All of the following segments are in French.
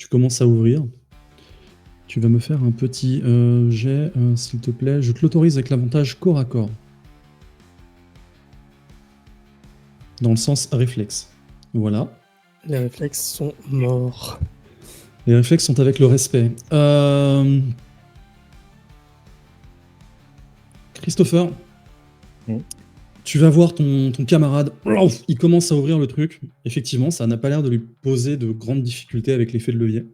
Tu commences à ouvrir. Tu vas me faire un petit jet, s'il te plaît. Je te l'autorise avec l'avantage corps à corps. Dans le sens réflexe. Voilà. Les réflexes sont morts. Les réflexes sont avec le respect. Christopher, tu vas voir ton camarade. Il commence à ouvrir le truc. Effectivement, ça n'a pas l'air de lui poser de grandes difficultés avec l'effet de levier.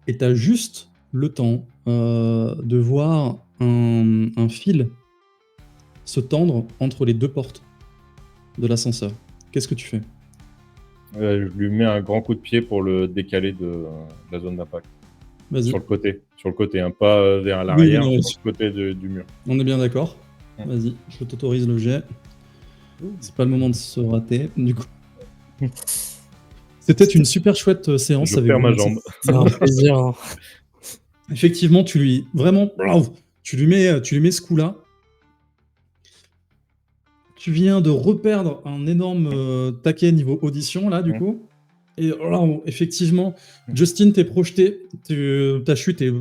Et tu as juste le temps de voir un fil se tendre entre les deux portes de l'ascenseur. Qu'est-ce que tu fais ? Je lui mets un grand coup de pied pour le décaler de la zone d'impact. Vas-y. Sur le côté, hein, pas vers l'arrière, Oui, sur le côté du mur. On est bien d'accord. Vas-y, je t'autorise le jet. C'est pas le moment de se rater, du coup. C'était une super chouette séance. Je perds ma jambe. C'est un plaisir. Hein. Effectivement, tu lui mets ce coup-là. Tu viens de reperdre un énorme taquet niveau audition, là, du coup. Et là, effectivement, Justin, t'es projeté. Ta chute est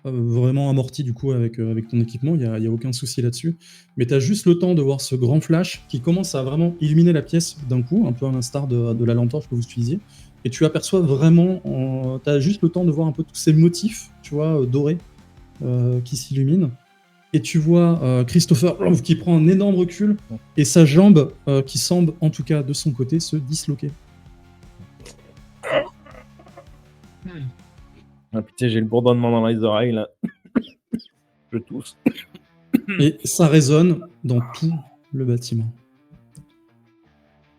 vraiment amortie, du coup, avec ton équipement. Il n'y a aucun souci là-dessus. Mais t'as juste le temps de voir ce grand flash qui commence à vraiment illuminer la pièce d'un coup, un peu à l'instar de la lampe torche que vous utilisiez. Et tu aperçois vraiment... t'as juste le temps de voir un peu tous ces motifs, tu vois, dorés, qui s'illuminent. Et tu vois Christopher qui prend un énorme recul et sa jambe qui semble, en tout cas de son côté, se disloquer. Ah putain, j'ai le bourdonnement dans les oreilles là. Je tousse. Et ça résonne dans tout le bâtiment.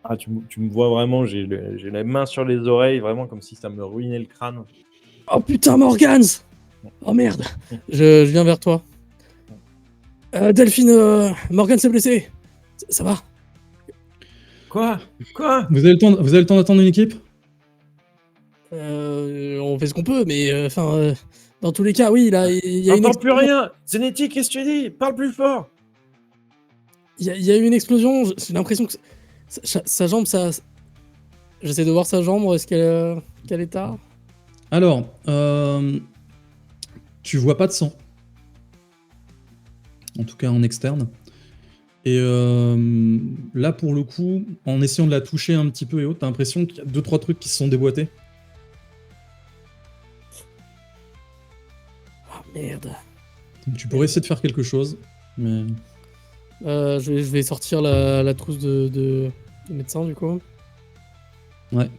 Ah, tu me vois vraiment, j'ai la main sur les oreilles, vraiment comme si ça me ruinait le crâne. Oh putain, Morgans! Oh merde! Je viens vers toi. Delphine, Morgan s'est blessé. Ça va? Quoi? Vous avez le temps d'attendre une équipe? On fait ce qu'on peut, mais dans tous les cas, oui, il y a une J'entends plus rien! Zenetti, qu'est-ce que tu dis? Parle plus fort! Il y a eu une explosion, j'ai l'impression que sa jambe, ça... J'essaie de voir sa jambe, est-ce quel état? Alors, tu vois pas de sang. En tout cas en externe. Et là, pour le coup, en essayant de la toucher un petit peu et autres, t'as l'impression qu'il y a 2-3 trucs qui se sont déboîtés. Oh merde. Donc, tu pourrais essayer de faire quelque chose, mais... je vais sortir la trousse de médecin, du coup. Ouais.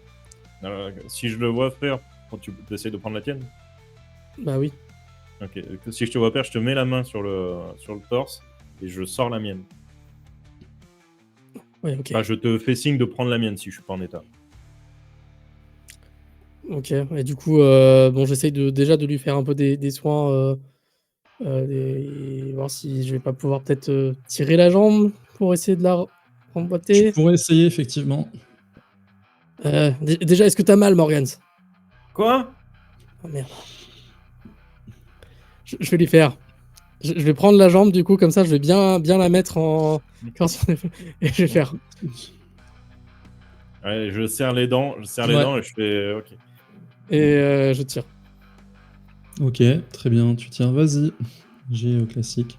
Si je le vois faire, tu essaies de prendre la tienne? Bah oui. Ok, si je te vois faire, je te mets la main sur le torse et je sors la mienne. Ouais, ok. Enfin, je te fais signe de prendre la mienne si je suis pas en état. Ok, et du coup, bon, j'essaye déjà de lui faire un peu des soins, voir si je vais pas pouvoir peut-être tirer la jambe pour essayer de la remboîter. Tu pourrais essayer, effectivement. Déjà, est-ce que t'as mal, Morgans? Quoi? Oh merde. Je vais lui faire. Je vais prendre la jambe, du coup, comme ça, je vais bien la mettre en... Et je vais faire. Ouais, je serre les dents, et je fais ok. Et je tire. Ok, très bien, tu tires, vas-y. J'ai classique.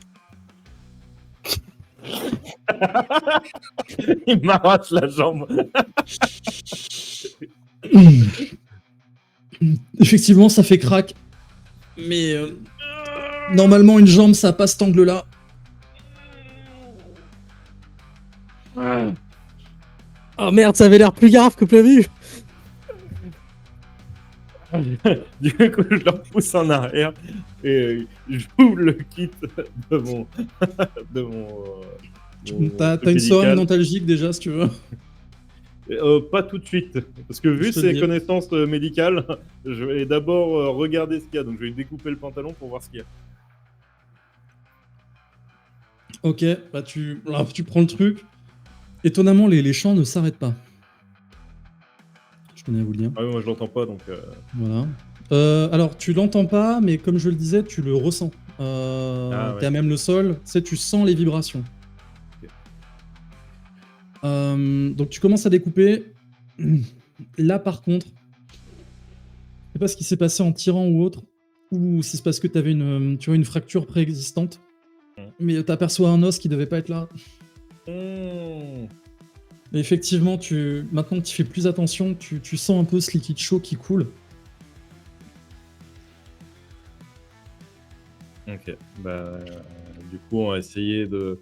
Il m'arrache la jambe. Effectivement, ça fait crack. Mais normalement, une jambe, ça passe cet angle-là. Oh merde, ça avait l'air plus grave que prévu. Du coup, je le repousse en arrière et j'ouvre le kit de mon. T'as une soirée nostalgique déjà, si tu veux. Pas tout de suite, parce que vu ses connaissances médicales, je vais d'abord regarder ce qu'il y a. Donc, je vais découper le pantalon pour voir ce qu'il y a. Ok, bah tu prends le truc. Étonnamment, les chants ne s'arrêtent pas. Je tenais à vous le dire. Ah oui, moi je l'entends pas, donc... Voilà. Alors, tu l'entends pas, mais comme je le disais, tu le ressens. ouais. T'es à même le sol, tu sens les vibrations. Okay. Donc, tu commences à découper. Là, par contre, sais pas ce qui s'est passé en tirant ou autre, ou si c'est parce que tu avais une fracture préexistante, mais tu aperçois un os qui devait pas être là. Et effectivement, maintenant que tu fais plus attention, tu sens un peu ce liquide chaud qui coule. Ok, du coup, on va essayer de...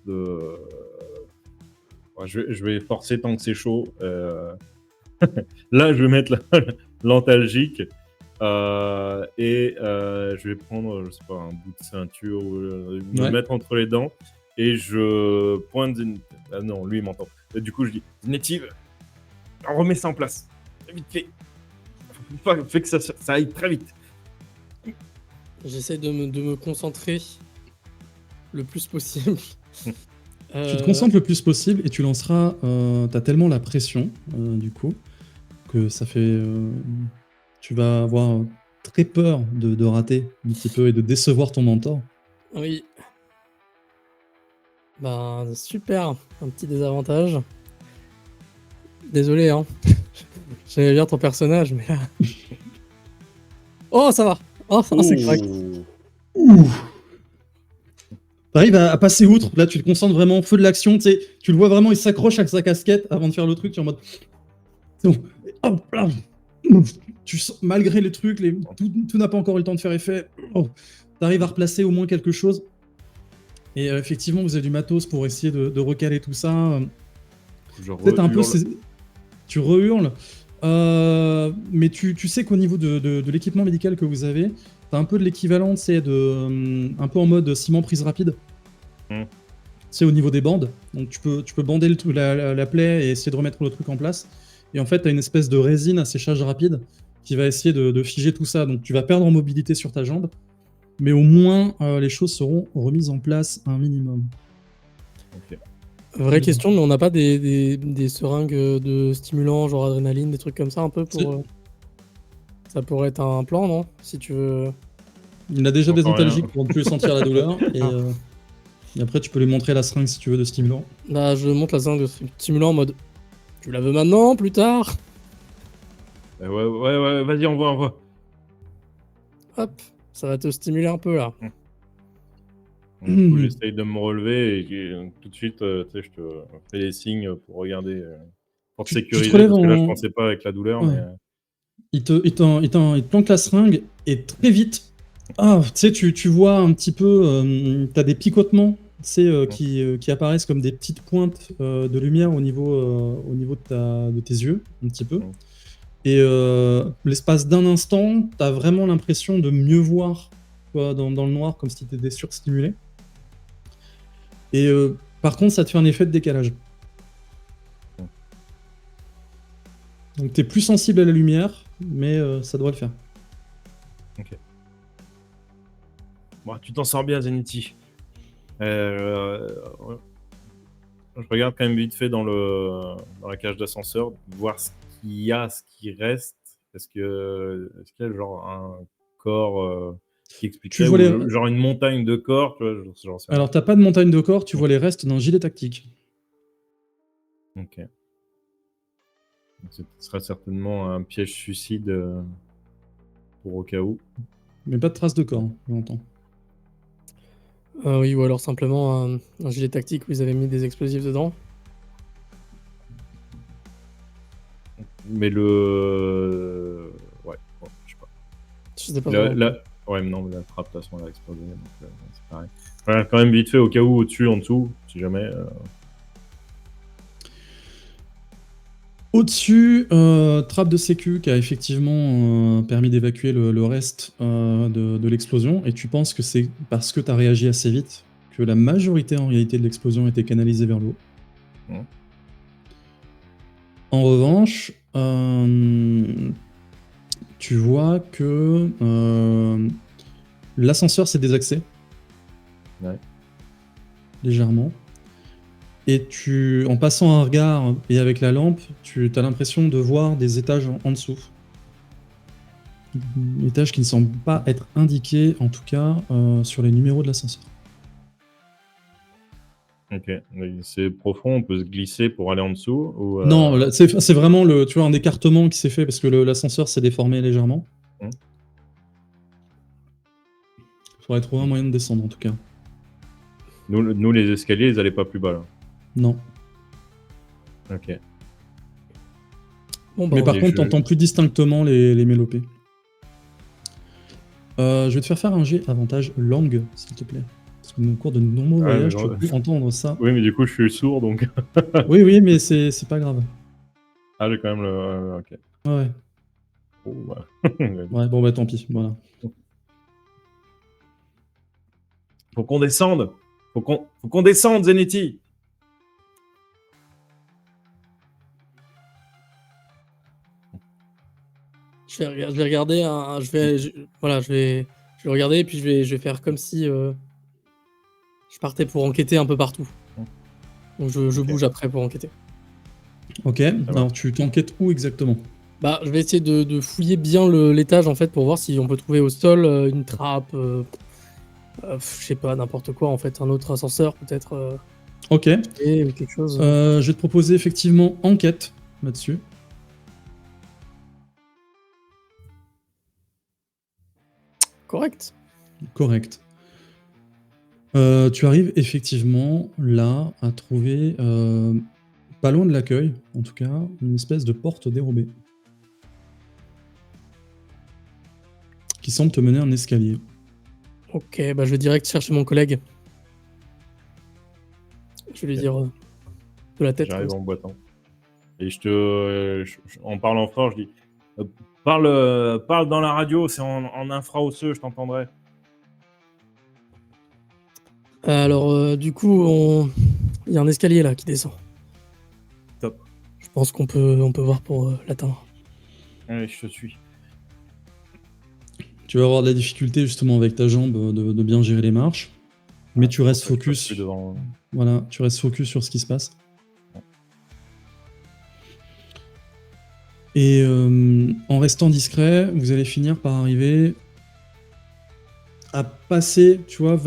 Ouais, je vais forcer tant que c'est chaud. Là, je vais mettre l'antalgique et je vais prendre, je sais pas, un bout de ceinture ou me mettre entre les dents et je pointe Ah non, lui, il m'entend. Du coup, je dis Native, remets ça en place. Vite fait. Fais que ça aille très vite. J'essaie de me concentrer le plus possible. Tu te concentres le plus possible et tu lanceras. T'as tellement la pression, du coup, que ça fait. Tu vas avoir très peur de rater un petit peu et de décevoir ton mentor. Oui. Super. Un petit désavantage. Désolé, hein. J'aimais bien ton personnage, mais là. Oh, ça va. Oh, c'est correct. T'arrives à passer outre, là tu te concentres vraiment au feu de l'action, tu le vois vraiment, il s'accroche à sa casquette avant de faire le truc, tu es en mode... C'est bon. Hop, là. Tu sens, malgré les trucs, tout n'a pas encore eu le temps de faire effet, t'arrives à replacer au moins quelque chose. Et effectivement, vous avez du matos pour essayer de recaler tout ça. Peut-être un peu... Tu re-hurles. Mais tu sais qu'au niveau de l'équipement médical que vous avez, t'as un peu de l'équivalent, c'est un peu en mode ciment prise rapide. C'est au niveau des bandes. Donc tu peux bander la plaie et essayer de remettre le truc en place. Et en fait, t'as une espèce de résine à séchage rapide qui va essayer de figer tout ça. Donc tu vas perdre en mobilité sur ta jambe. Mais au moins, les choses seront remises en place un minimum. Ok. Vraie question, mais on n'a pas des seringues de stimulants, genre adrénaline, des trucs comme ça un peu pour... Ça pourrait être un plan, non? Si tu veux... Il a déjà des antalgiques pour ne plus sentir la douleur. Et après, tu peux lui montrer la seringue si tu veux de stimulant. Je montre la seringue de stimulant en mode... Tu la veux maintenant, plus tard? Ouais, vas-y, envoie. Hop, ça va te stimuler un peu là. Du coup, j'essaye de me relever et tout de suite, je te fais les signes pour regarder, pour te sécuriser, parce que là, je pensais pas avec la douleur. Ouais. Mais... Il te planque la seringue et très vite, tu vois un petit peu, t'as des picotements qui apparaissent comme des petites pointes de lumière au niveau de tes yeux, un petit peu. Et l'espace d'un instant, t'as vraiment l'impression de mieux voir dans le noir, comme si t'étais surstimulé. Et par contre, ça te fait un effet de décalage. Donc t'es plus sensible à la lumière, mais ça devrait le faire. Ok. Bon, tu t'en sors bien, Zenity. Je regarde quand même vite fait dans la cage d'ascenseur, voir ce qu'il y a, ce qui reste. Est-ce qu'il y a genre un corps qui expliquerait, genre une montagne de corps, tu vois, j'en sais rien. Alors t'as pas de montagne de corps, tu vois les restes d'un gilet tactique. Ok. Ce serait certainement un piège suicide pour au cas où. Mais pas de traces de corps, j'entends. Oui, ou alors simplement un gilet tactique où ils avaient mis des explosifs dedans. Mais le... Ouais, bon, je sais pas. Je sais pas. Ouais, mais non, mais la trappe, de toute façon, elle a explosé, donc c'est pareil. Ouais, quand même vite fait, au cas où, au-dessus, en dessous, si jamais... Au-dessus, trappe de sécu qui a effectivement permis d'évacuer le reste de l'explosion. Et tu penses que c'est parce que tu as réagi assez vite que la majorité en réalité de l'explosion était canalisée vers le haut. En revanche, tu vois que l'ascenseur s'est désaxé. Ouais. Légèrement. Et en passant un regard et avec la lampe, tu as l'impression de voir des étages en dessous. Étages qui ne semblent pas être indiqués, en tout cas, sur les numéros de l'ascenseur. Ok. C'est profond, on peut se glisser pour aller en dessous ou, Non, là, c'est vraiment tu vois, un écartement qui s'est fait parce que l'ascenseur s'est déformé légèrement. Mmh. Faudrait trouver un moyen de descendre en tout cas. Nous, les escaliers, ils allaient pas plus bas là. Non. Ok. Bon, bah, Mais par Et contre, je- t'entends plus distinctement les mélopées. Je vais te faire un jet avantage langue, s'il te plaît. Parce que au cours de nombreux Ouais, voyages, mais tu non. as pu entendre ça. Oui, mais du coup, je suis sourd donc. Oui, mais c'est pas grave. Ah, j'ai quand même le. Ok. Ouais, Oh, voilà. ouais, bon bah tant pis, voilà. Faut qu'on descende. Faut qu'on descende, Zenity. je vais regarder, voilà, je vais regarder et puis je vais faire comme si je partais pour enquêter un peu partout. Donc je Ok. bouge après pour enquêter. Ok, alors tu t'enquêtes où exactement? Bah, je vais essayer de fouiller bien l'étage en fait pour voir si on peut trouver au sol une trappe, je sais pas, n'importe quoi en fait, un autre ascenseur peut-être Ok, ou quelque chose. je vais te proposer effectivement enquête là-dessus. Correct. Correct. Tu arrives effectivement là à trouver, pas loin de l'accueil, en tout cas, une espèce de porte dérobée. Qui semble te mener un escalier. Ok, bah je vais direct chercher mon collègue. Je vais lui Ok. dire de la tête. J'arrive comme en boitant. Et en parlant fort, je dis parle dans la radio, c'est en infraosseux, je t'entendrai. Alors, du coup, il y a un escalier là qui descend. Top. Je pense qu'on peut voir pour l'atteindre. Allez, je te suis. Tu vas avoir de la difficulté justement avec ta jambe de bien gérer les marches. Mais tu restes Je passe focus. plus devant. Voilà, tu restes focus sur ce qui se passe. Et en restant discret, vous allez finir par arriver à passer, tu vois,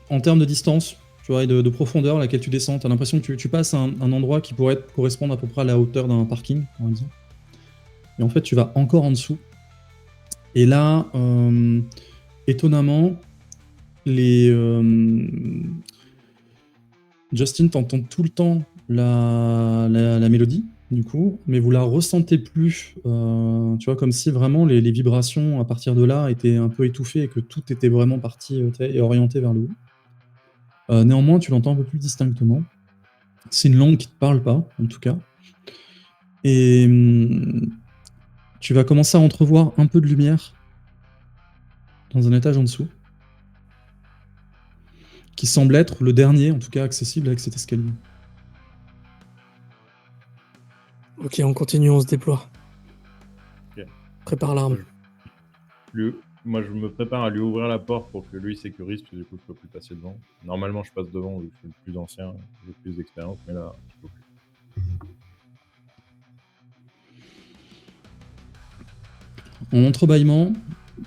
en termes de distance, tu vois, et de profondeur à laquelle tu descends. Tu as l'impression que tu passes un endroit qui pourrait correspondre à peu près à la hauteur d'un parking, par exemple. Et en fait, tu vas encore en dessous. Et là, étonnamment, Justin t'entend tout le temps la mélodie, du coup, mais vous la ressentez plus. Tu vois, comme si vraiment les vibrations à partir de là étaient un peu étouffées et que tout était vraiment parti et orienté vers le haut. Néanmoins, tu l'entends un peu plus distinctement. C'est une langue qui te parle pas, en tout cas. Et tu vas commencer à entrevoir un peu de lumière dans un étage en dessous, qui semble être le dernier, en tout cas accessible avec cet escalier. Ok, on continue, on se déploie. Ok. Prépare l'arme. Moi, je me prépare à lui ouvrir la porte pour que lui sécurise, parce que du coup, je peux plus passer devant. Normalement, je passe devant, vu que je suis le plus ancien, j'ai plus d'expérience, mais là, je peux plus. En entrebâillement,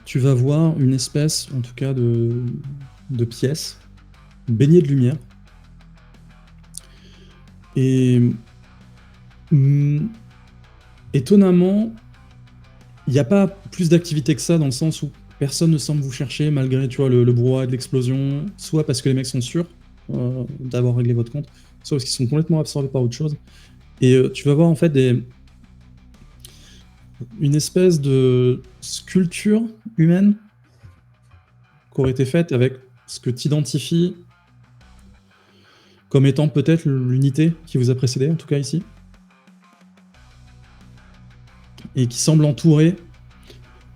tu vas voir une espèce, en tout cas, de pièce baignée de lumière. Et étonnamment, il n'y a pas plus d'activité que ça, dans le sens où personne ne semble vous chercher, malgré tu vois, le brouhaha de l'explosion, soit parce que les mecs sont sûrs d'avoir réglé votre compte, soit parce qu'ils sont complètement absorbés par autre chose. Et tu vas voir en fait une espèce de sculpture humaine qui aurait été faite avec ce que tu identifies comme étant peut-être l'unité qui vous a précédé, en tout cas ici, et qui semble entourer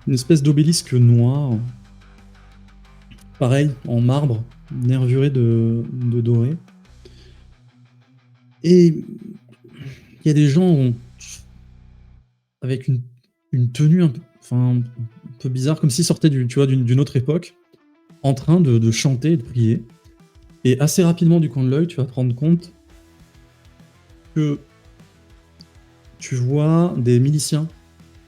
une espèce d'obélisque noir, pareil, en marbre, nervuré de doré. Et il y a des gens avec une tenue un peu bizarre, comme s'ils sortaient d'une autre époque, en train de chanter et de prier. Et assez rapidement, du coin de l'œil, tu vas te rendre compte que tu vois des miliciens,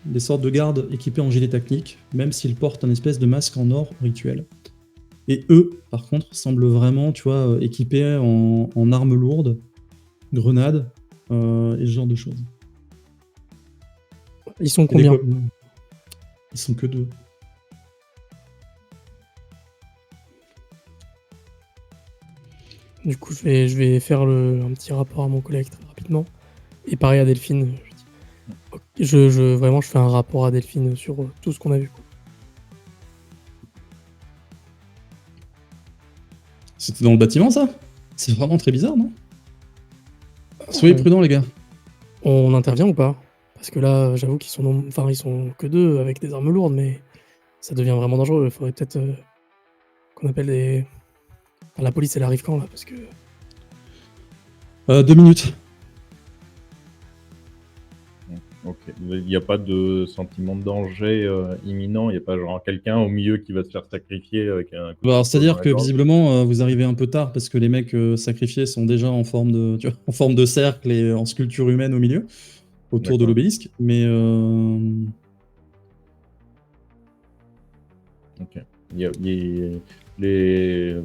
des sortes de gardes équipés en gilet technique, même s'ils portent un espèce de masque en or rituel. Et eux, par contre, semblent vraiment, tu vois, équipés en armes lourdes, grenades, et ce genre de choses. Ils sont Et des combien? co- Ils sont que 2. Du coup, je vais faire un petit rapport à mon collègue très rapidement. Et pareil à Delphine. Vraiment, je fais un rapport à Delphine sur tout ce qu'on a vu, quoi. C'était dans le bâtiment, ça? C'est vraiment très bizarre, non? Soyez prudents, les gars. On intervient ou pas? Parce que là, j'avoue qu'ils sont, enfin, ils sont que 2 avec des armes lourdes, mais ça devient vraiment dangereux. Il faudrait peut-être qu'on appelle des. Enfin, la police, elle arrive quand là? Parce que 2 minutes. Ok. Il n'y a pas de sentiment de danger imminent. Il n'y a pas genre quelqu'un au milieu qui va se faire sacrifier avec un coup de Alors, couteau c'est-à-dire dans la que gorge. visiblement, vous arrivez un peu tard parce que les mecs sacrifiés sont déjà en forme de, tu vois, en forme de cercle et en sculpture humaine au milieu, autour de D'accord. l'obélisque. Mais Ok. Les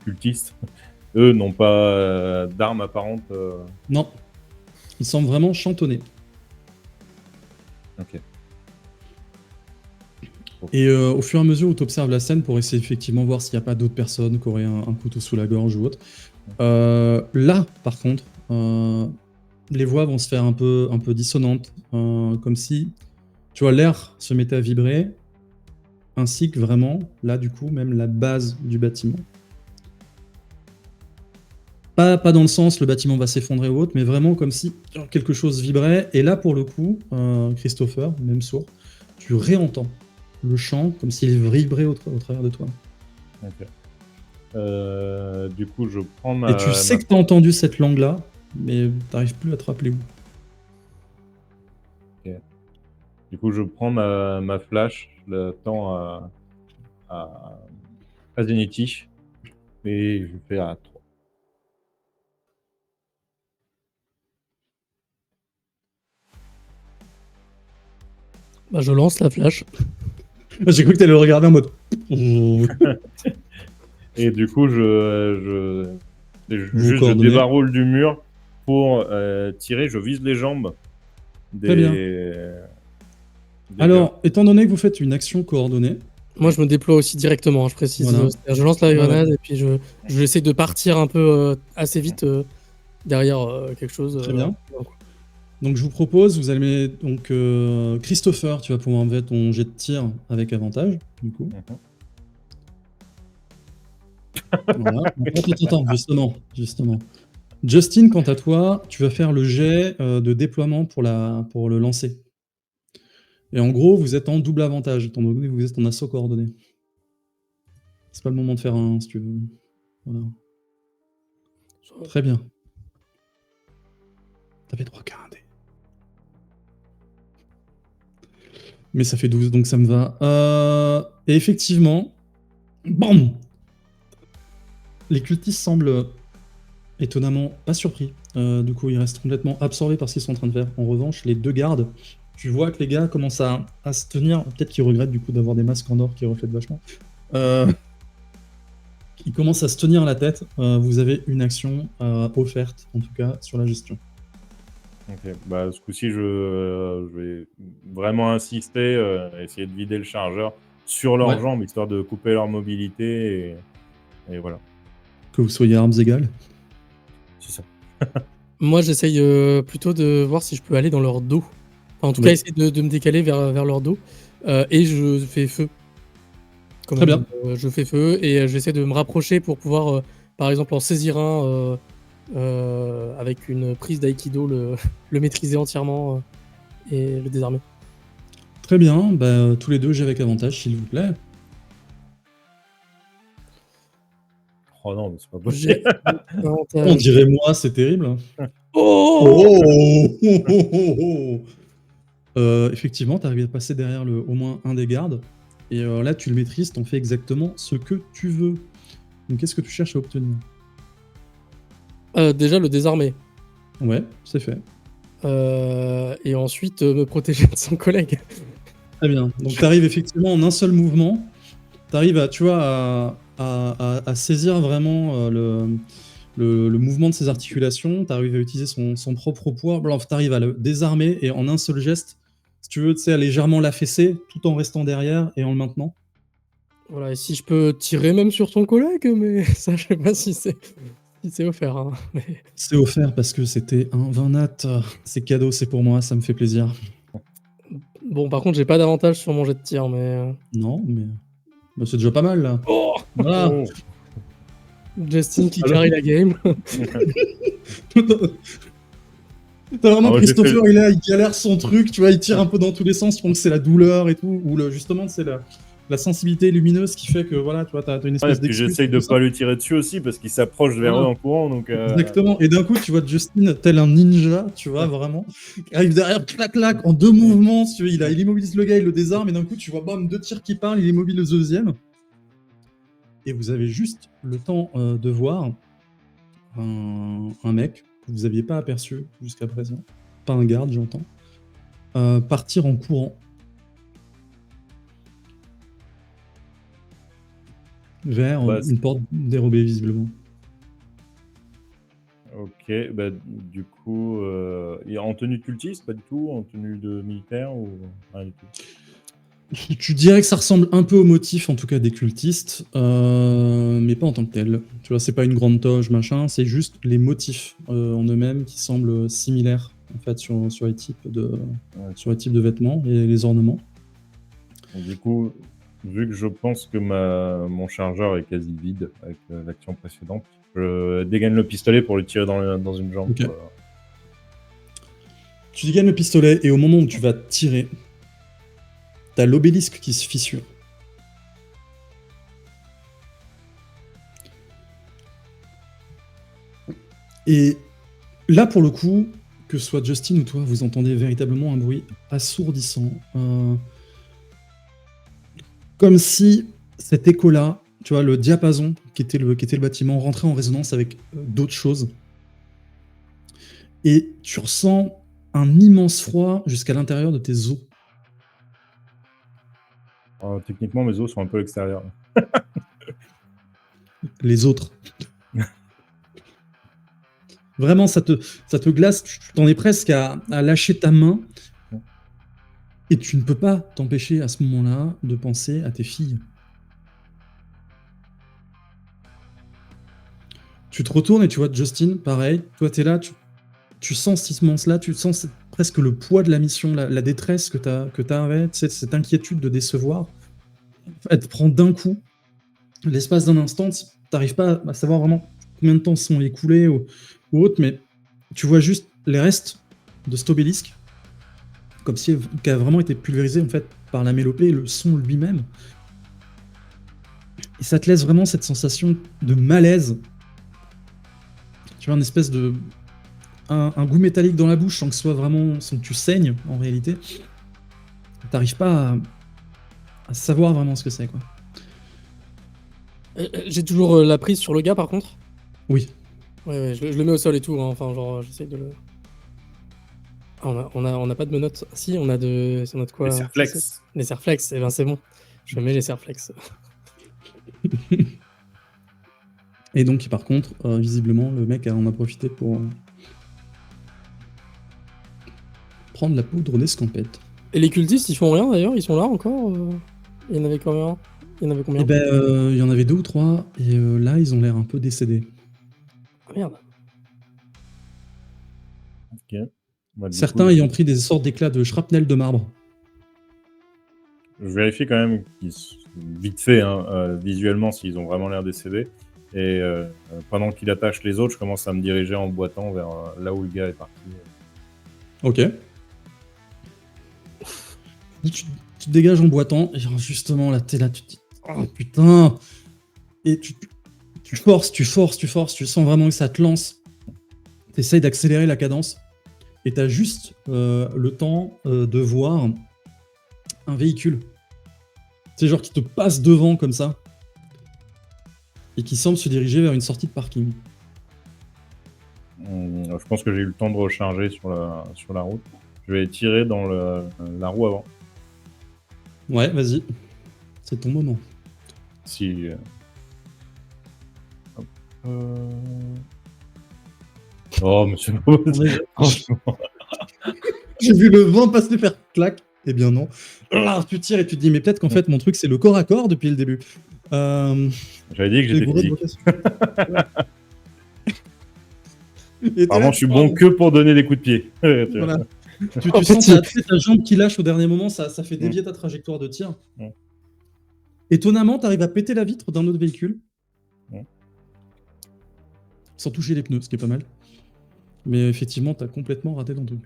cultistes, eux, n'ont pas d'armes apparentes. non, ils semblent vraiment chantonner. Ok. Et au fur et à mesure où tu observes la scène pour essayer effectivement voir s'il n'y a pas d'autres personnes qui auraient un couteau sous la gorge ou autre, là, par contre, les voix vont se faire un peu dissonantes, comme si, tu vois, l'air se mettait à vibrer, ainsi que vraiment, là, du coup, même la base du bâtiment. Pas dans le sens le bâtiment va s'effondrer ou autre, mais vraiment comme si quelque chose vibrait. Et là, pour le coup, Christopher, même sourd, tu réentends le chant comme s'il vibrait au travers de toi. Ok. Du coup, je prends Et tu sais que tu as entendu cette langue-là, mais t'arrives plus à te rappeler où. Du coup, je prends ma flash, je la tends à Zeniti, et je fais à 3. bah, je lance la flash. J'ai cru que t'allais le regarder en mode. Et du coup, je coordonnez. débarroule du mur pour tirer. Je vise les jambes Très bien. des Alors, étant donné que vous faites une action coordonnée, Moi, je me déploie aussi directement, hein, je précise. Voilà. Je lance la Ouais, grenade et puis je essaie de partir un peu assez vite derrière quelque chose. Très bien. Donc je vous propose, vous allez donc Christopher, tu vas pouvoir enlever ton jet de tir avec avantage, du coup. Voilà. Attends, justement. Justin, quant à toi, tu vas faire le jet de déploiement pour le lancer. Et en gros, vous êtes en double avantage, étant donné que vous êtes en assaut coordonné. C'est pas le moment de faire un, si tu veux. Voilà. Très bien. T'avais droit qu'à un dé. Mais ça fait 12, donc ça me va. Et effectivement, BAM! Les cultistes semblent étonnamment pas surpris. Du coup, ils restent complètement absorbés par ce qu'ils sont en train de faire. En revanche, les 2 gardes, tu vois que les gars commencent à se tenir. Peut-être qu'ils regrettent du coup d'avoir des masques en or qui reflètent vachement. Ils commencent à se tenir la tête. Vous avez une action offerte, en tout cas, sur la gestion. Ok, bah ce coup-ci, je vais vraiment insister, essayer de vider le chargeur sur leurs jambes, histoire de couper leur mobilité, et voilà. Que vous soyez à armes égales. C'est ça. Moi, j'essaye plutôt de voir si je peux aller dans leur dos. Enfin, en tout cas, essayer de me décaler vers leur dos. Et je fais feu. Très bien. Je fais feu et j'essaie de me rapprocher pour pouvoir, par exemple, en saisir un avec une prise d'aïkido, le maîtriser entièrement et le désarmer. Très bien. Bah, tous les 2, j'ai avec avantage, s'il vous plaît. Oh non, mais c'est pas possible. On dirait moi, c'est terrible. Effectivement, t'arrives à passer derrière au moins un des gardes. Et là, tu le maîtrises, t'en fais exactement ce que tu veux. Donc, qu'est-ce que tu cherches à obtenir? Déjà, le désarmer. Ouais, c'est fait. Et ensuite, me protéger de son collègue. Très bien. Donc, t'arrives effectivement en un seul mouvement. T'arrives à, tu vois, à saisir vraiment le mouvement de ses articulations, tu arrives à utiliser son propre poids, tu arrives à le désarmer et en un seul geste, si tu veux, tu sais, à légèrement l'affaisser tout en restant derrière et en le maintenant. Voilà, et si je peux tirer même sur ton collègue, mais ça, je sais pas si c'est offert. Hein. Mais... C'est offert parce que c'était un 20 nat. C'est cadeau, c'est pour moi, ça me fait plaisir. Bon, par contre, j'ai pas d'avantage sur mon jet de tir, mais... Non, mais bah, c'est déjà pas mal là. Oh Voilà. Oh. Justin qui Alors- carry la game. T'as vraiment Ah ouais, j'ai Christopher, il est là, il galère son truc, tu vois, il tire un peu dans tous les sens, tu penses que c'est la douleur et tout, ou justement c'est la sensibilité lumineuse qui fait que voilà, tu vois, t'as une Ouais, espèce et puis d'excuse. j'essaye de tout ça. pas lui tirer dessus aussi parce qu'il s'approche vers Voilà. eux en courant. Donc, Exactement. Et d'un coup, tu vois Justin tel un ninja, tu vois, vraiment. Il arrive derrière, clac, clac, en 2 mouvements, si tu veux, il immobilise le gars, il le désarme, et d'un coup, tu vois, bam, 2 tirs qui parlent, il immobilise le deuxième. Et vous avez juste le temps de voir un mec que vous aviez pas aperçu jusqu'à présent, pas un garde, j'entends, partir en courant. Vers Bah, une porte dérobée, visiblement. Ok, bah, du coup, il est en tenue de cultiste, pas du tout, en tenue de militaire ou rien du tout. Tu dirais que ça ressemble un peu au motif, en tout cas des cultistes, mais pas en tant que tel. Tu vois, c'est pas une grande toge, machin, c'est juste les motifs en eux-mêmes qui semblent similaires, en fait, sur les types de vêtements et les ornements. Donc, du coup, vu que je pense que mon chargeur est quasi vide avec l'action précédente, je dégaine le pistolet pour le tirer dans une jambe. Ok. Tu dégaines le pistolet et au moment où tu vas tirer, t'as l'obélisque qui se fissure. Et là, pour le coup, que ce soit Justin ou toi, vous entendez véritablement un bruit assourdissant. Comme si cet écho-là, tu vois, le diapason qui était le bâtiment, rentrait en résonance avec d'autres choses. Et tu ressens un immense froid jusqu'à l'intérieur de tes os. Techniquement, mes os sont un peu à l'extérieur. Les autres. Vraiment, ça te glace, tu t'en es presque à lâcher ta main. Et tu ne peux pas t'empêcher à ce moment-là de penser à tes filles. Tu te retournes et tu vois Justin, pareil. Toi, t'es là, tu sens cet immense-là, tu sens presque le poids de la mission, la détresse que t'avais, cette inquiétude de décevoir. Elle te prend d'un coup. L'espace d'un instant, t'arrives pas à savoir vraiment combien de temps sont écoulés ou autre, mais tu vois juste les restes de cet obélisque, comme si qui a vraiment été pulvérisé en fait par la mélopée et le son lui-même. Et ça te laisse vraiment cette sensation de malaise. Tu vois, une espèce de un goût métallique dans la bouche sans que tu saignes en réalité. T'arrives pas à savoir vraiment ce que c'est, quoi. J'ai toujours la prise sur le gars, par contre. Oui. Ouais, je le mets au sol et tout. Hein. Enfin, genre, j'essaie de le... Ah, on a pas de menottes. Si, on a de... C'est notre quoi? Les serflex. Les serflex, eh ben c'est bon. Je mets les serflex. Et donc, par contre, visiblement, le mec en a profité pour prendre la poudre d'escampette. Et les cultistes, ils font rien d'ailleurs? Ils sont là encore? Il y en avait combien? Eh ben, il y en avait 2 ou 3, et là, ils ont l'air un peu décédés. Ah, merde. Ok. Bah, Certains ayant pris des sortes d'éclats de shrapnel de marbre. Je vérifie quand même vite fait, hein, visuellement, s'ils ont vraiment l'air décédés. Et pendant qu'il attache les autres, je commence à me diriger en boitant vers là où le gars est parti. Ok. Tu te dégages en boitant, et genre, justement, là, t'es là, tu te dis, oh putain. Et tu forces, tu sens vraiment que ça te lance. T'essayes d'accélérer la cadence, et t'as juste le temps de voir un véhicule. C'est genre qui te passe devant comme ça, et qui semble se diriger vers une sortie de parking. Je pense que j'ai eu le temps de recharger sur la route. Je vais tirer dans la roue avant. Ouais, vas-y. C'est ton moment. Si Oh, monsieur. Franchement. J'ai vu le vent passer faire clac. Eh bien non. Ah, tu tires et tu te dis, mais peut-être qu'en fait, mon truc, c'est le corps à corps depuis le début. J'avais dit que T'es j'étais bourré de physique. vocation. Et t'es Apparemment, là, je suis bon que pour donner des coups de pied. Voilà. Tu En sens fait, ta jambe qui lâche au dernier moment, ça fait dévier ta trajectoire de tir. Étonnamment, t'arrives à péter la vitre d'un autre véhicule. Sans toucher les pneus, ce qui est pas mal. Mais effectivement, t'as complètement raté ton truc.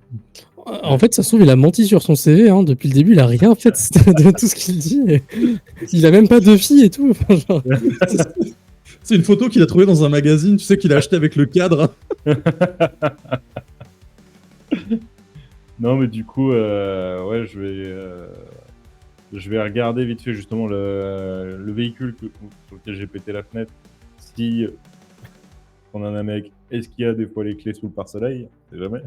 En fait, ça se trouve, il a menti sur son CV. Hein. Depuis le début, il a rien fait de tout ce qu'il dit. Il a même pas de fille et tout. Enfin, genre, C'est une photo qu'il a trouvée dans un magazine, tu sais, qu'il a acheté avec le cadre. Non, mais du coup, ouais, je vais regarder vite fait justement le véhicule sur lequel j'ai pété la fenêtre. Si on a un mec, est-ce qu'il y a des fois les clés sous le pare-soleil? C'est jamais.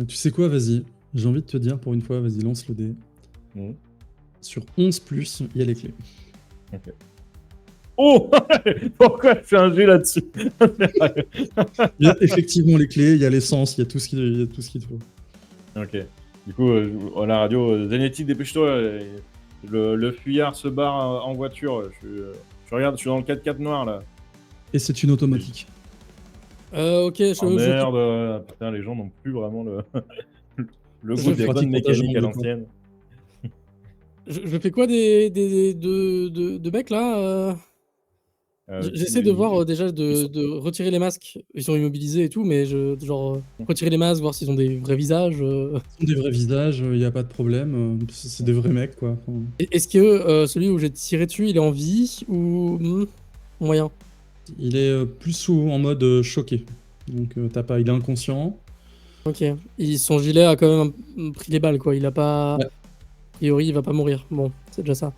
Tu sais quoi, vas-y. J'ai envie de te dire, pour une fois, vas-y, lance le dé. Sur 11+, il y a les clés. Ok. Oh pourquoi je fais un G là-dessus? Il y a effectivement les clés, il y a l'essence, il y a tout ce qu'il te faut. Ok. Du coup, à la radio, Zanetti, dépêche-toi. Le fuyard se barre en voiture. Je regarde, je suis dans le 4x4 noir là. Et c'est une automatique. ok, Oh merde, putain, les gens n'ont plus vraiment le goût des bonnes mécaniques à l'ancienne. je fais quoi de mecs là J'essaie de voir déjà de retirer les masques. Ils sont immobilisés et tout, mais retirer les masques, voir s'ils ont des vrais visages. Ils ont des vrais visages, il n'y a pas de problème. C'est des vrais mecs, quoi. Enfin, Est-ce que celui où j'ai tiré dessus, il est en vie ou moyen? il est plus en mode choqué. Donc il est inconscient. Ok. Son gilet a quand même pris les balles, quoi. Il a pas. Ouais. A priori, il va pas mourir. Bon, c'est déjà ça.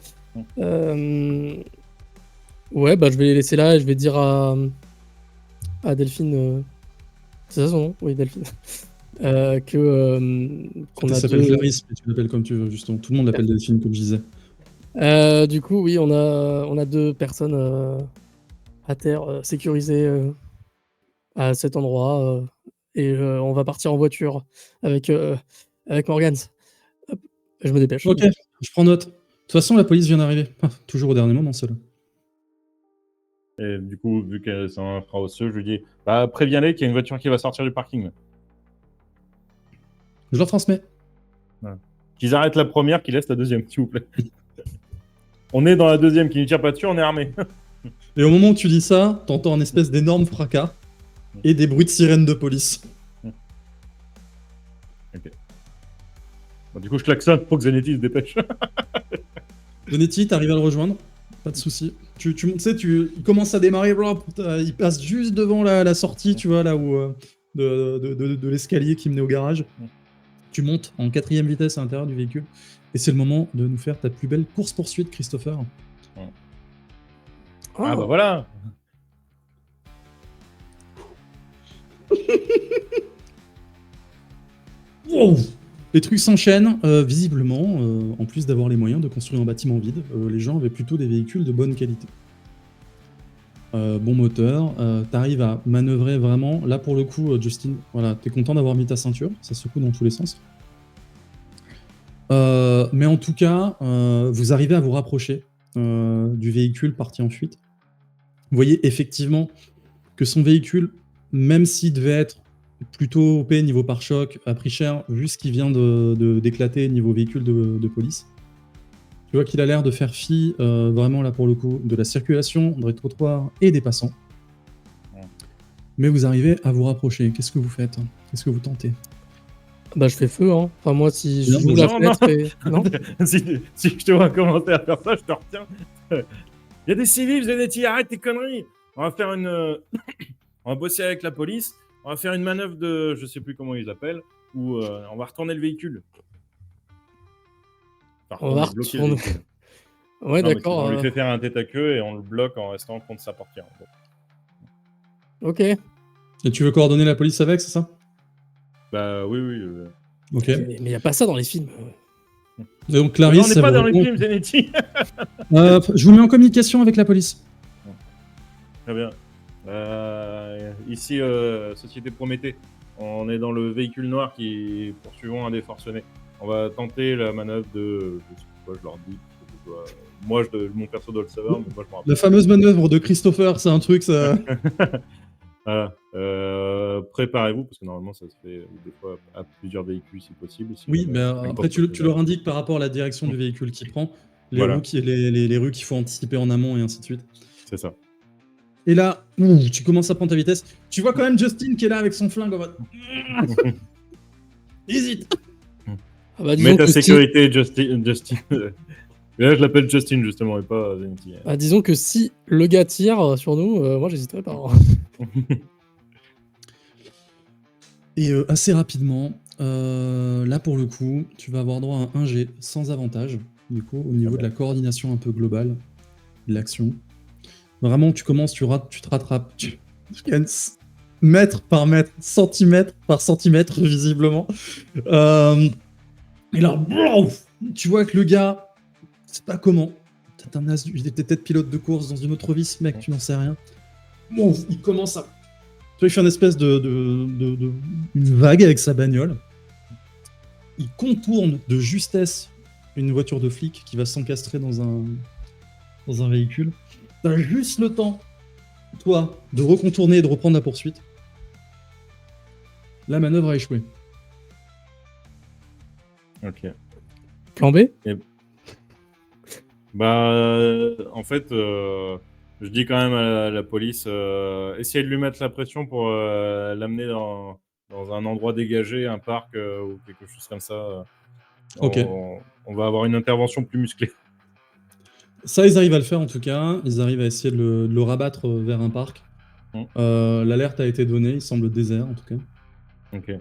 Ouais, bah je vais les laisser là et je vais dire à Delphine. C'est ça son nom? Oui, Delphine. Qu'on Ça a s'appelle deux. Clarisse, mais tu l'appelles comme tu veux, justement. Tout le monde l'appelle Delphine, comme je disais. Du coup, oui, on a deux personnes à terre sécurisées à cet endroit et on va partir en voiture avec Morgans. Hop, je me dépêche. Ok, je prends note. De toute façon, la police vient d'arriver. Ah, toujours au dernier moment, celle-là. Et du coup, vu qu'elle c'est un frein osseux, je lui dis préviens-les qu'il y a une voiture qui va sortir du parking. Je leur transmets. Ouais. Qu'ils arrêtent la première, qu'ils laissent la deuxième, s'il vous plaît. On est dans la deuxième qui ne tire pas dessus, on est armé. Et au moment où tu dis ça, t'entends un espèce d'énorme fracas et des bruits de sirène de police. Ok. Bon, du coup, je klaxonne pour que Zanetti se dépêche. Zanetti, t'arrives à le rejoindre. Pas de soucis. Tu sais, il commence à démarrer, il passe juste devant la sortie, tu vois, là où de l'escalier qui menait au garage. Tu montes en 4ème vitesse à l'intérieur du véhicule. Et c'est le moment de nous faire ta plus belle course-poursuite, Christopher. Ah bah voilà. Wow. Les trucs s'enchaînent. Visiblement, en plus d'avoir les moyens de construire un bâtiment vide, les gens avaient plutôt des véhicules de bonne qualité. Bon moteur, t'arrives à manœuvrer vraiment. Là, pour le coup, Justin, voilà, t'es content d'avoir mis ta ceinture, ça secoue dans tous les sens. Mais en tout cas, vous arrivez à vous rapprocher du véhicule parti en fuite. Vous voyez effectivement que son véhicule, même s'il devait être plutôt OP niveau pare-choc, a pris cher vu ce qui vient d'éclater niveau véhicule de police. Tu vois qu'il a l'air de faire fi, vraiment là pour le coup, de la circulation, des trottoirs et des passants. Mais vous arrivez à vous rapprocher. Qu'est-ce que vous faites? Qu'est-ce que vous tentez? Bah je fais feu, hein. Enfin moi si je Non, joue mais la non, fenêtre et... Non si je te vois commencer à faire ça, je te retiens. Il y a des civils, Zanetti, arrête tes conneries. On va faire on va bosser avec la police. On va faire une manœuvre de, je sais plus comment ils appellent, où on va retourner le véhicule. Enfin, On va bloquer retourner. le véhicule. Ouais, Non, mais d'accord. on lui fait faire un tête à queue et on le bloque en restant contre sa portière. Ok. Et tu veux coordonner la police avec, c'est ça? Bah oui. Ok. Mais il n'y a pas ça dans les films. Et donc Clarisse, on n'est pas dans les films, Zanetti. je vous mets en communication avec la police. Très bien. Ici, Société Prométhée. On est dans le véhicule noir qui poursuivant un des forcenés. On va tenter la manœuvre de... Je sais pas, je leur dis. Mon perso doit le savoir, mais moi je m'en rappelle. La fameuse manœuvre de Christopher, c'est un truc, ça. Voilà. Préparez-vous, parce que normalement ça se fait des fois à plusieurs véhicules si possible. Si Oui, jamais- mais après, tu leur indiques par rapport à la direction du véhicule qu'il prend, les Voilà. les rues qu'il faut anticiper en amont et ainsi de suite. C'est ça. Et là, tu commences à prendre ta vitesse. Tu vois quand même Justin qui est là avec son flingue en mode. Hésite. Ah bah, disons Mets ta que si- sécurité, Justin. Et là, je l'appelle Justin, justement, et pas Zenity. bah, disons que si le gars tire sur nous, moi j'hésiterais pas. Hein. Et assez rapidement, là pour le coup, tu vas avoir droit à un 1G sans avantage, du coup, au niveau de la coordination un peu globale de l'action. Vraiment, tu commences, tu te rattrapes, tu gagnes mètre par mètre, centimètre par centimètre, visiblement. Et là, tu vois que le gars, c'est pas comment. Il était peut-être pilote de course dans une autre vie, ce mec, tu n'en sais rien. Bon, il commence à... Tu vois, il fait une espèce une vague avec sa bagnole. Il contourne de justesse une voiture de flic qui va s'encastrer dans un véhicule. T'as juste le temps, toi, de recontourner et de reprendre la poursuite. La manœuvre a échoué. Ok. Plan B? En fait, je dis quand même à la police, essayez de lui mettre la pression pour l'amener dans un endroit dégagé, un parc ou quelque chose comme ça. Ok. On va avoir une intervention plus musclée. Ça, ils arrivent à le faire en tout cas. Ils arrivent à essayer de le rabattre vers un parc. L'alerte a été donnée, il semble désert en tout cas. Ok.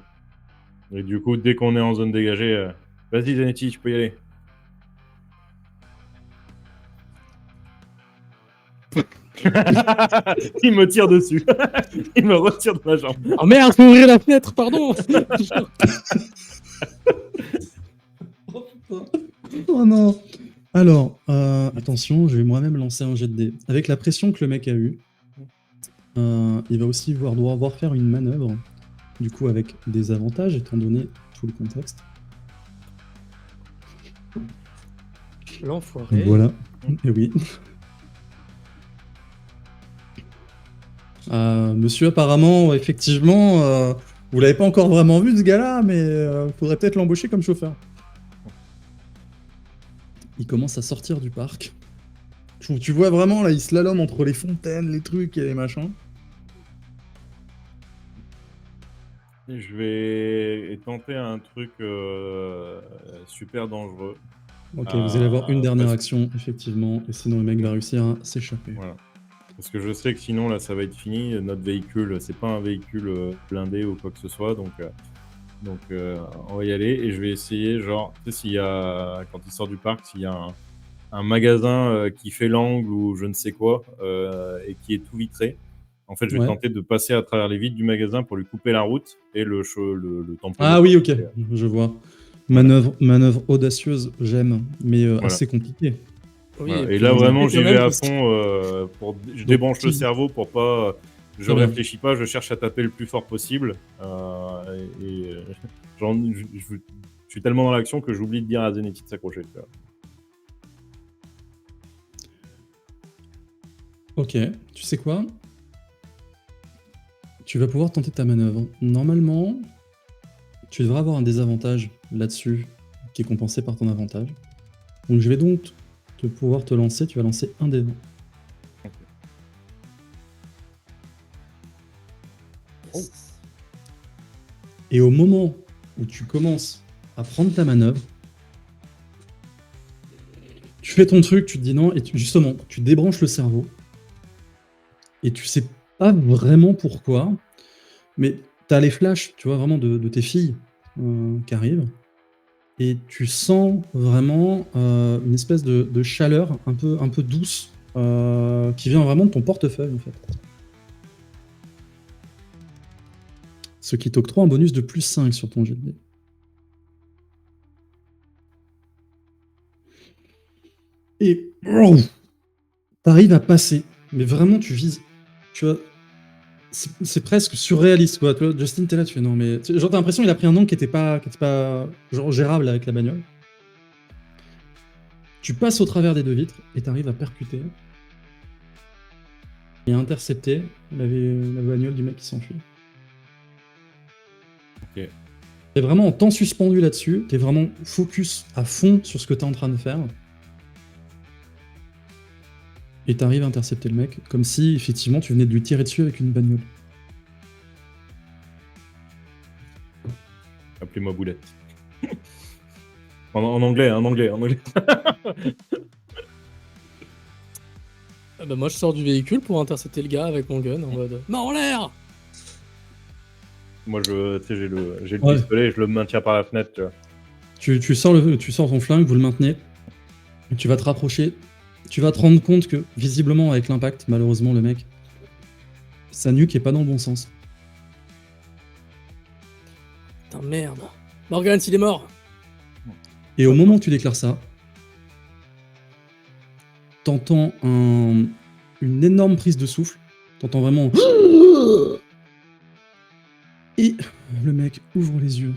Et du coup, dès qu'on est en zone dégagée, vas-y Zanetti, tu peux y aller. Il me tire dessus. Il me retire de la jambe. Oh merde, faut ouvrir la fenêtre, pardon. Oh non. Alors, attention, je vais moi-même lancer un jet de dés. Avec la pression que le mec a eue, il va aussi devoir faire une manœuvre, du coup avec des avantages, étant donné tout le contexte. L'enfoiré. Voilà, et oui. Monsieur, apparemment, effectivement, vous l'avez pas encore vraiment vu ce gars-là, mais faudrait peut-être l'embaucher comme chauffeur. Il commence à sortir du parc. Tu vois vraiment, là, il slalome entre les fontaines, les trucs et les machins. Je vais tenter un truc super dangereux. Ok, vous allez avoir une dernière action, effectivement, et sinon le mec va réussir à s'échapper. Voilà. Parce que je sais que sinon, là, ça va être fini. Notre véhicule, c'est pas un véhicule blindé ou quoi que ce soit, donc on va y aller. Et je vais essayer, genre, tu sais, quand il sort du parc, s'il y a un magasin qui fait l'angle ou je ne sais quoi, et qui est tout vitré, en fait, je vais tenter de passer à travers les vitres du magasin pour lui couper la route et le tamponner. Ah oui, ok, je vois. Manœuvre audacieuse, j'aime, mais assez compliquée. Oui, voilà. Et là, vraiment, j'y vais à fond. Je débranche le cerveau pour pas... Je réfléchis pas, je cherche à taper le plus fort possible. Je suis tellement dans l'action que j'oublie de dire à Zenity de s'accrocher. Ok, tu sais quoi? Tu vas pouvoir tenter ta manœuvre. Normalement, tu devrais avoir un désavantage là-dessus qui est compensé par ton avantage. Donc je vais donc pouvoir te lancer. Tu vas lancer un des 20. Okay. Oh. Et au moment où tu commences à prendre ta manœuvre, tu fais ton truc, tu te dis non, et justement, tu débranches le cerveau. Et tu sais pas vraiment pourquoi, mais t'as les flashs, tu vois, vraiment de tes filles qui arrivent. Et tu sens vraiment une espèce de chaleur un peu douce qui vient vraiment de ton portefeuille, en fait. Ce qui t'octroie un bonus de plus 5 sur ton jet de dés. Et t'arrives à passer, mais vraiment tu vises tu vois, c'est presque surréaliste, quoi. Tu vois, Justin, t'es là, tu fais non, mais. Genre, t'as l'impression qu'il a pris un angle qui était pas genre, gérable avec la bagnole. Tu passes au travers des deux vitres et t'arrives à percuter et à intercepter la bagnole du mec qui s'enfuit. Ok. T'es vraiment en temps suspendu là-dessus, t'es vraiment focus à fond sur ce que t'es en train de faire. Et t'arrives à intercepter le mec, comme si effectivement tu venais de lui tirer dessus avec une bagnole. Appelez-moi Boulette. en anglais, en anglais. Ah bah moi je sors du véhicule pour intercepter le gars avec mon gun en mode main en l'air. Moi, tu sais, j'ai le Ouais. pistolet, je le maintiens par la fenêtre, tu vois. Tu sors ton flingue, vous le maintenez, et tu vas te rapprocher, tu vas te rendre compte que visiblement avec l'impact, malheureusement le mec, sa nuque est pas dans le bon sens. Putain merde. Morgan, s'il est mort. Et au moment où tu déclares ça, t'entends une énorme prise de souffle, t'entends vraiment... Et le mec ouvre les yeux,